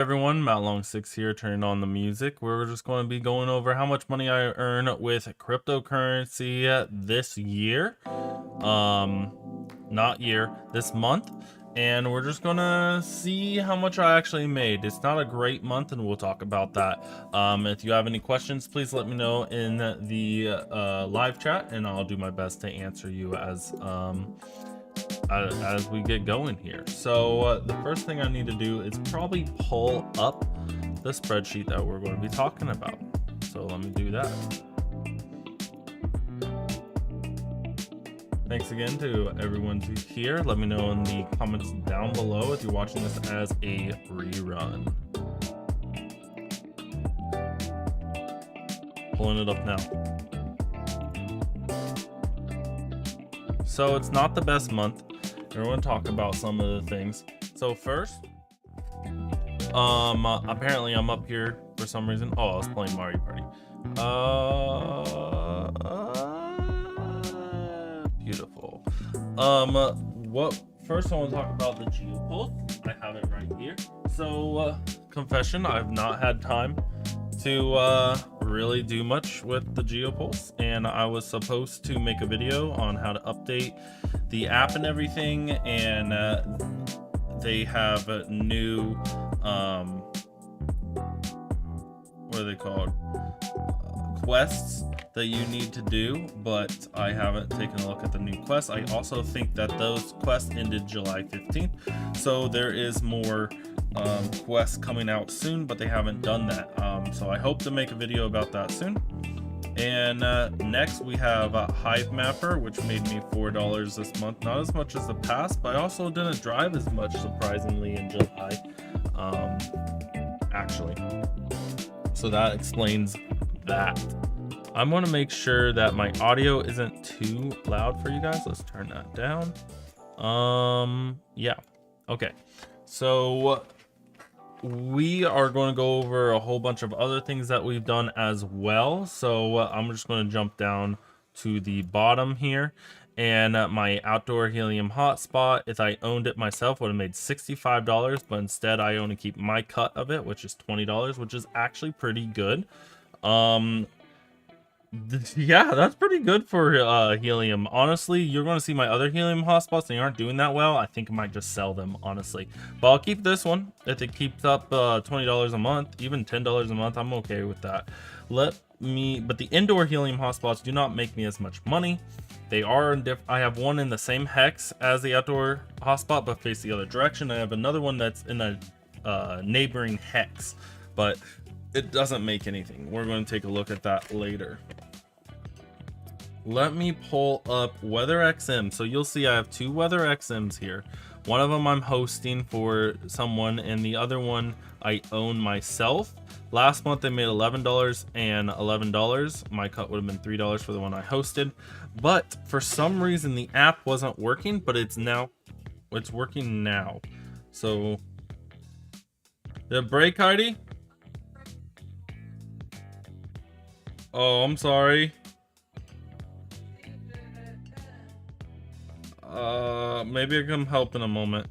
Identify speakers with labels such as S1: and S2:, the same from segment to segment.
S1: Everyone, Matt Long 6 here, turning on the music. We're just going to be going over how much money I earn with cryptocurrency this year. This month. And we're just gonna see how much I actually made. It's not a great month, and we'll talk about that. If you have any questions, please let me know in the live chat, and I'll do my best to answer you as we get going here. So the first thing I need to do is probably pull up the spreadsheet that we're going to be talking about. So let me do that. Thanks again to everyone who's here. Let me know in the comments down below if you're watching this as a rerun. Pulling it up now. So it's not the best month. We're going to talk about some of the things. So first, apparently I'm up here for some reason. Oh, I was playing Mario Party. Beautiful. First I want to talk about the GEOD. I have it right here. So, confession, I've not had time to really do much with the GEOD, and I was supposed to make a video on how to update the app and everything, and they have a new what are they called, quests that you need to do, but I haven't taken a look at the new quests. I also think that those quests ended July 15th, so there is more quests coming out soon, but they haven't done that. So I hope to make a video about that soon. And next we have Hivemapper, which made me $4 this month. Not as much as the past, but I also didn't drive as much, surprisingly, in July, actually. So that explains that. I'm going to make sure that my audio isn't too loud for you guys. Let's turn that down. Yeah. Okay. So we are going to go over a whole bunch of other things that we've done as well. So I'm just going to jump down to the bottom here. And my outdoor helium hotspot, if I owned it myself, would have made $65, but instead I only keep my cut of it, which is $20, which is actually pretty good. Yeah, that's pretty good for helium. Honestly, you're going to see my other helium hotspots, they aren't doing that well. I think I might just sell them, honestly, but I'll keep this one. If it keeps up $20 a month, even $10 a month, I'm okay with that. But the indoor helium hotspots do not make me as much money. They are I have one in the same hex as the outdoor hotspot, but face the other direction. I have another one that's in a neighboring hex, but it doesn't make anything. We're going to take a look at that later. Let me pull up WeatherXM. So you'll see I have two WeatherXMs here. One of them I'm hosting for someone, and the other one I own myself. Last month I made $11 and $11. My cut would have been $3 for the one I hosted, but for some reason the app wasn't working, but it's working now. So did it break, Heidi? Oh, I'm sorry. Maybe I can help in a moment.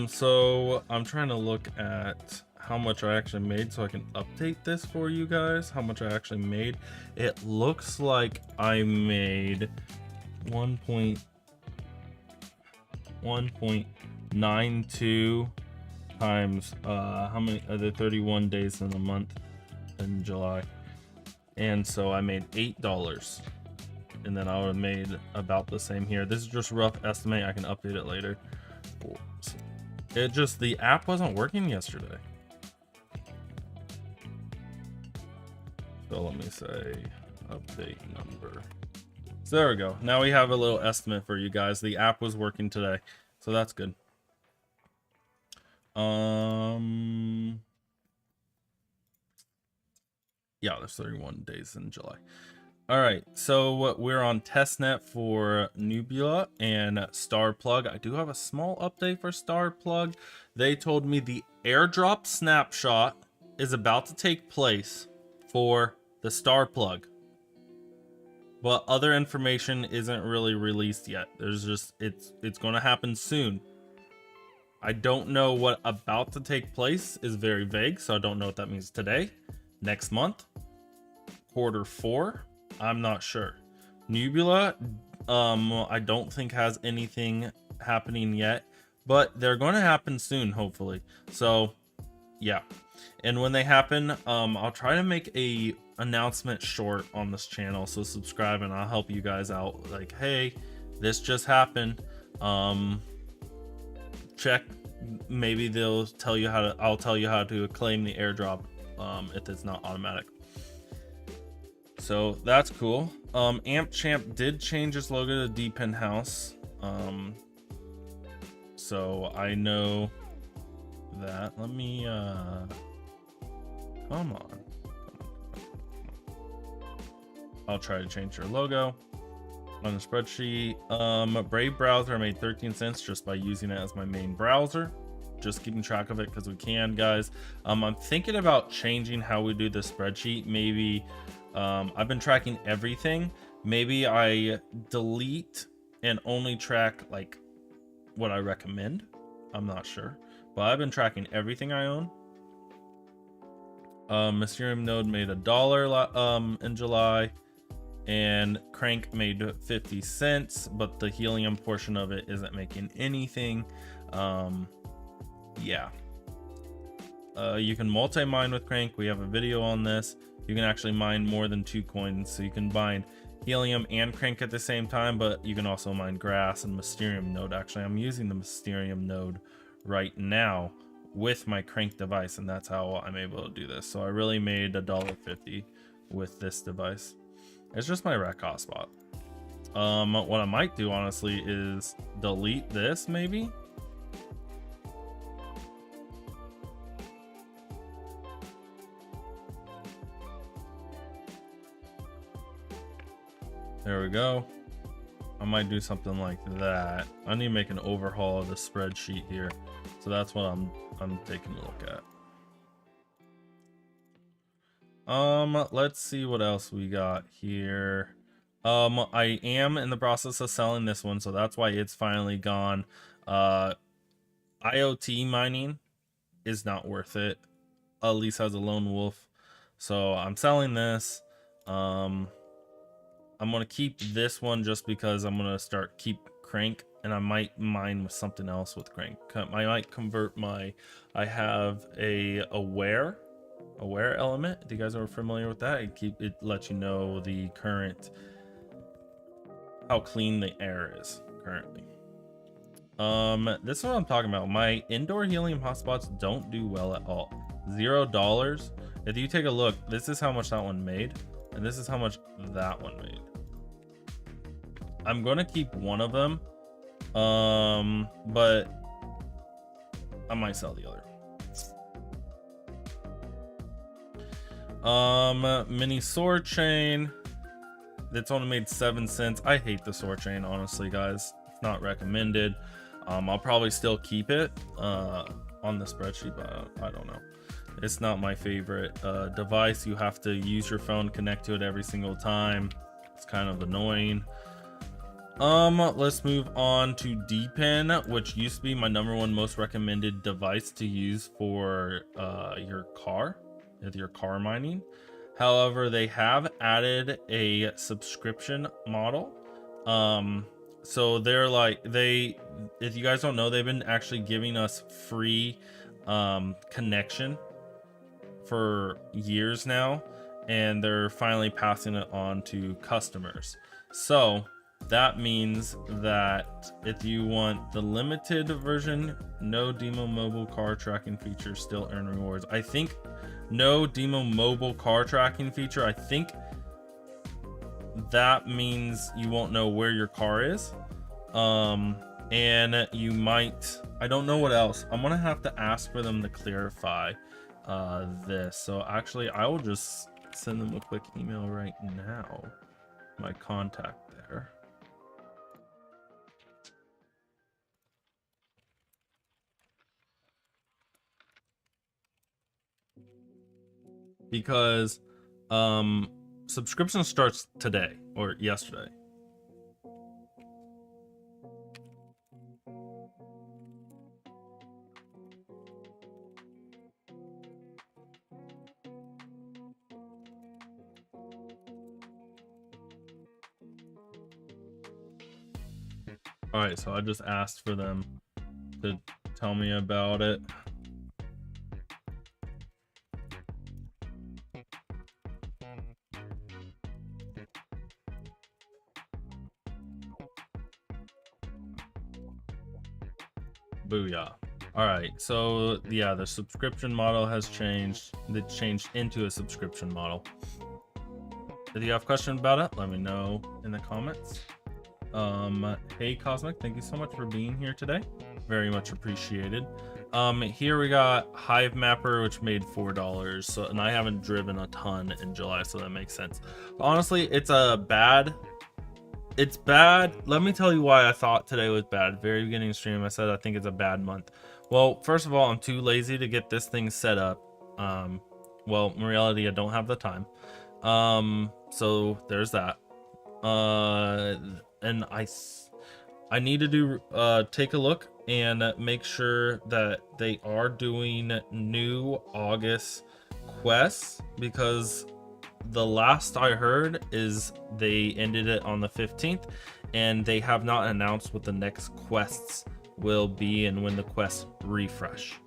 S1: So I'm trying to look at how much I actually made so I can update this for you guys, how much I actually made. It looks like I made 1.92 times how many are there, 31 days in a month in July, and so I made $8, and then I would have made about the same here. This is just a rough estimate. I can update it later. The app wasn't working yesterday. So let me say update number. So there we go. Now we have a little estimate for you guys. The app was working today, so that's good. Yeah, there's 31 days in July. All right, so we're on testnet for Nubila and Starplug. I do have a small update for Starplug. They told me the airdrop snapshot is about to take place for the Starplug, but other information isn't really released yet. There's just it's going to happen soon. I don't know what about to take place is very vague, so I don't know what that means today, next month, Q4. I'm not sure. Nubila, I don't think has anything happening yet, but they're going to happen soon, hopefully. So yeah, and when they happen, I'll try to make a announcement short on this channel, so subscribe and I'll help you guys out. Like, hey, this just happened. Check, maybe they'll tell you how to, I'll tell you how to claim the airdrop if it's not automatic. So that's cool. Amp Champ did change his logo to D Penthouse. So I know that. Let me come on. I'll try to change your logo on the spreadsheet. Brave browser made 13 cents just by using it as my main browser. Just keeping track of it because we can, guys. I'm thinking about changing how we do the spreadsheet. Maybe I've been tracking everything. Maybe I delete and only track like what I recommend. I'm not sure, but I've been tracking everything I own. Mysterium Node made $1 in July, and Crank made 50 cents, but the Helium portion of it isn't making anything. Yeah. You can multi-mine with Crank. We have a video on this. You can actually mine more than 2 coins, so you can mine Helium and Crank at the same time, but you can also mine Grass and Mysterium Node. Actually, I'm using the Mysterium Node right now with my Crank device, and that's how I'm able to do this. So I really made $1.50 with this device. It's just my rec hotspot. What I might do, honestly, is delete this, maybe. There we go. I might do something like that. I need to make an overhaul of the spreadsheet here. So that's what I'm taking a look at. Let's see what else we got here. I am in the process of selling this one, so that's why it's finally gone. IoT mining is not worth it. At least has a lone wolf. So I'm selling this. I'm gonna keep this one just because I'm gonna keep Crank, and I might mine with something else with Crank. I might convert my, I have a aware element. If you guys are familiar with that, it lets you know the current, how clean the air is currently. This is what I'm talking about. My indoor Helium hotspots don't do well at all. $0. If you take a look, this is how much that one made, and this is how much that one made. I'm gonna keep one of them, but I might sell the other. Mini sword chain, that's only made 7 cents. I hate the sword chain, honestly, guys. It's not recommended. I'll probably still keep it on the spreadsheet, but I don't know. It's not my favorite device. You have to use your phone, connect to it every single time. It's kind of annoying. Let's move on to DPen, which used to be my #1 most recommended device to use for your car, with your car mining. However, they have added a subscription model. So they're like, if you guys don't know, they've been actually giving us free connection for years now, and they're finally passing it on to customers. So that means that if you want the limited version, no Dimo mobile car tracking feature, still earn rewards. I think no Dimo mobile car tracking feature, I think that means you won't know where your car is. And you might, I don't know what else. I'm gonna have to ask for them to clarify this. So actually, I will just send them a quick email right now. My contact there. Because subscription starts today or yesterday. All right, so I just asked for them to tell me about it. Booyah. All right, so yeah, the subscription model has changed. It changed into a subscription model. If you have a question about it, let me know in the comments. Hey Cosmic, thank you so much for being here today. Very much appreciated. Here we got Hivemapper, which made $4. So, and I haven't driven a ton in July, so that makes sense. Honestly, it's bad. It's bad. Let me tell you why I thought today was bad. Very beginning of stream, I said I think it's a bad month. Well, first of all, I'm too lazy to get this thing set up. Well, in reality, I don't have the time. So there's that. And I need to do take a look and make sure that they are doing new August quests, because the last I heard is they ended it on the 15th and they have not announced what the next quests will be and when the quests refresh.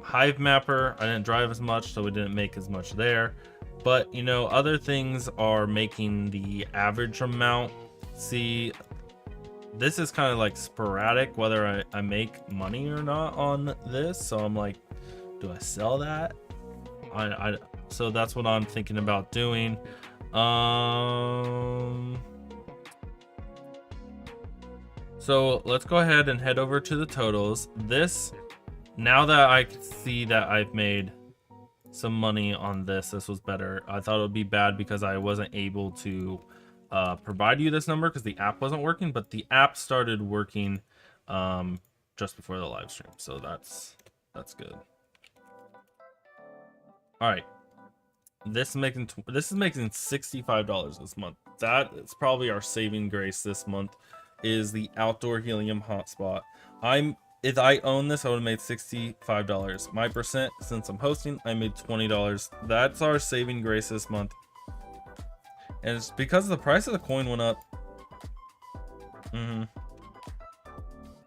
S1: Hivemapper, I didn't drive as much, so we didn't make as much there. But, you know, other things are making the average amount. See, this is kind of like sporadic, whether I make money or not on this. So I'm like, do I sell that? So that's what I'm thinking about doing. So let's go ahead and head over to the totals. Now that I can see that I've made some money on this was better. I thought it would be bad because I wasn't able to provide you this number because the app wasn't working, but the app started working just before the live stream, so that's good. All right, this is making $65 this month. That is probably our saving grace this month, is the outdoor helium hotspot. If I own this, I would have made $65. My percent, since I'm hosting, I made $20. That's our saving grace this month. And it's because the price of the coin went up.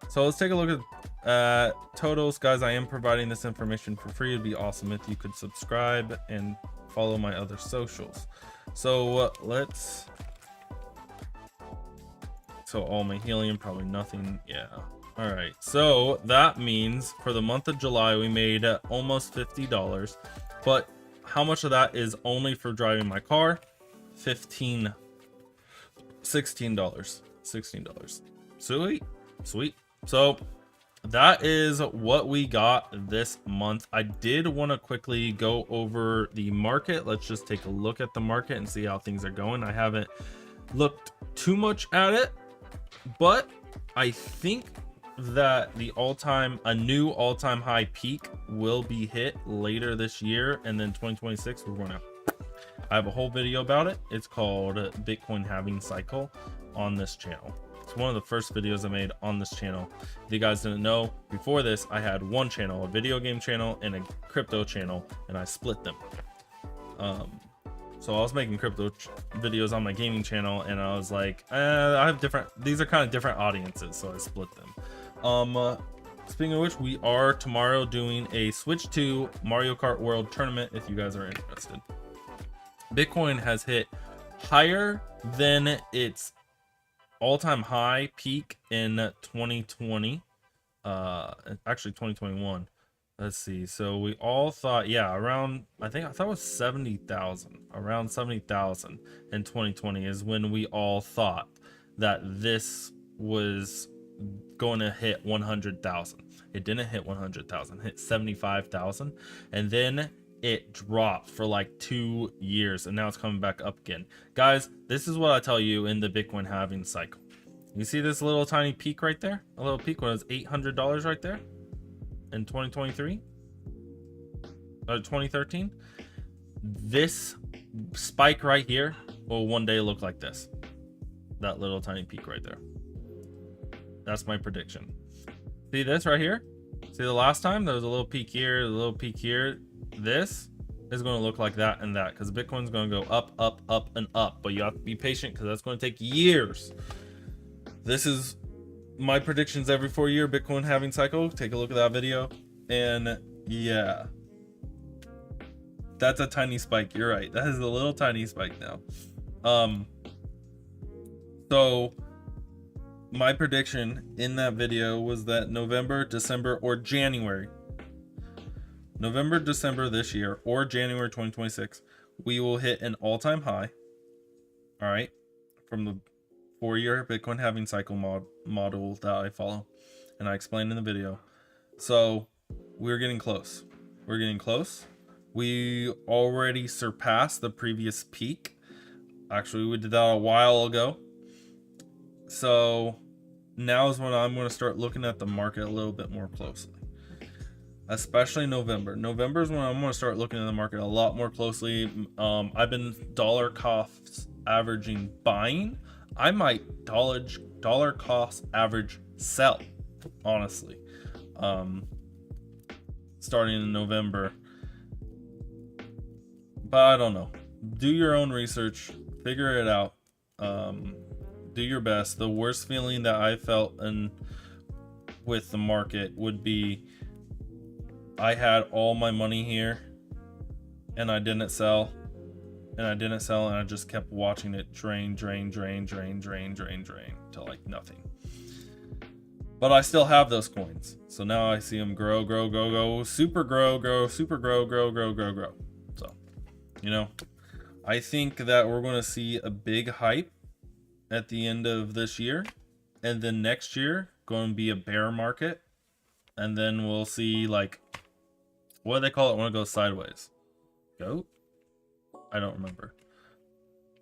S1: So let's take a look at totals. Guys, I am providing this information for free. It'd be awesome if you could subscribe and follow my other socials. So so all my helium, probably nothing. Yeah. All right, so that means for the month of July we made almost $50, but how much of that is only for driving my car? $16. Sweet. So that is what we got this month. I did want to quickly go over the market. Let's just take a look at the market and see how things are going. I haven't looked too much at it, but I think that a new all-time high peak will be hit later this year, and then 2026 I have a whole video about it. It's called Bitcoin Halving Cycle on this channel. It's one of the first videos I made on this channel. If you guys didn't know, before this I had one channel, a video game channel and a crypto channel, and I split them. So I was making crypto videos on my gaming channel, and I was like, I have these are kind of different audiences, so I split them. Speaking of which, we are tomorrow doing a Switch 2 Mario Kart World Tournament if you guys are interested. Bitcoin has hit higher than its all-time high peak in 2020. Actually 2021. Let's see. So we all thought, yeah, around, I thought it was 70,000. Around 70,000 in 2020 is when we all thought that this was going to hit 100,000. It didn't hit 100,000, hit 75,000, and then it dropped for like 2 years, and now it's coming back up again. Guys, this is what I tell you in the Bitcoin halving cycle. You see this little tiny peak right there? A little peak when it was $800 right there in 2023 or 2013. This spike right here will one day look like this. That little tiny peak right there. That's my prediction. See this right here? See the last time there was a little peak here, a little peak here. This is going to look like that and that, because Bitcoin's going to go up, up, up, and up. But you have to be patient, because that's going to take years. This is my predictions every 4-year Bitcoin halving cycle. Take a look at that video. And yeah, that's a tiny spike. You're right. That is a little tiny spike now. So my prediction in that video was that November, December, or January, November, December this year, or January 2026, we will hit an all-time high. All right, from the 4-year Bitcoin halving cycle model that I follow, and I explained in the video. So we're getting close. We're getting close. We already surpassed the previous peak. Actually, we did that a while ago. So now is when I'm going to start looking at the market a little bit more closely. Especially November. November is when I'm going to start looking at the market a lot more closely. I've been dollar cost averaging buying. I might dollar cost average sell, honestly. Starting in November. But I don't know. Do your own research. Figure it out. Do your best. The worst feeling that I felt with the market would be I had all my money here and I didn't sell. And I just kept watching it drain to like nothing. But I still have those coins. So now I see them grow, super grow. So, you know, I think that we're going to see a big hype at the end of this year. And then next year, going to be a bear market. And then we'll see, like, what do they call it when it goes sideways? Goat? I don't remember.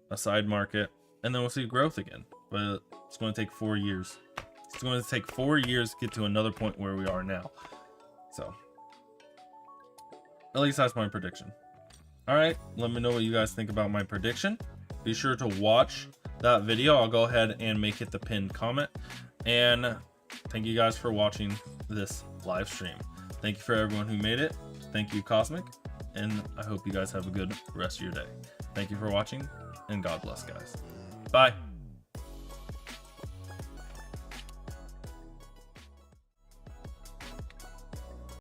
S1: A side market. And then we'll see growth again. But it's going to take 4 years. It's going to take 4 years to get to another point where we are now. So, at least that's my prediction. Alright, let me know what you guys think about my prediction. Be sure to watch that video. I'll go ahead and make it the pinned comment. And thank you guys for watching this live stream. Thank you for everyone who made it. Thank you, Cosmic. And I hope you guys have a good rest of your day. Thank you for watching, and God bless, guys. Bye.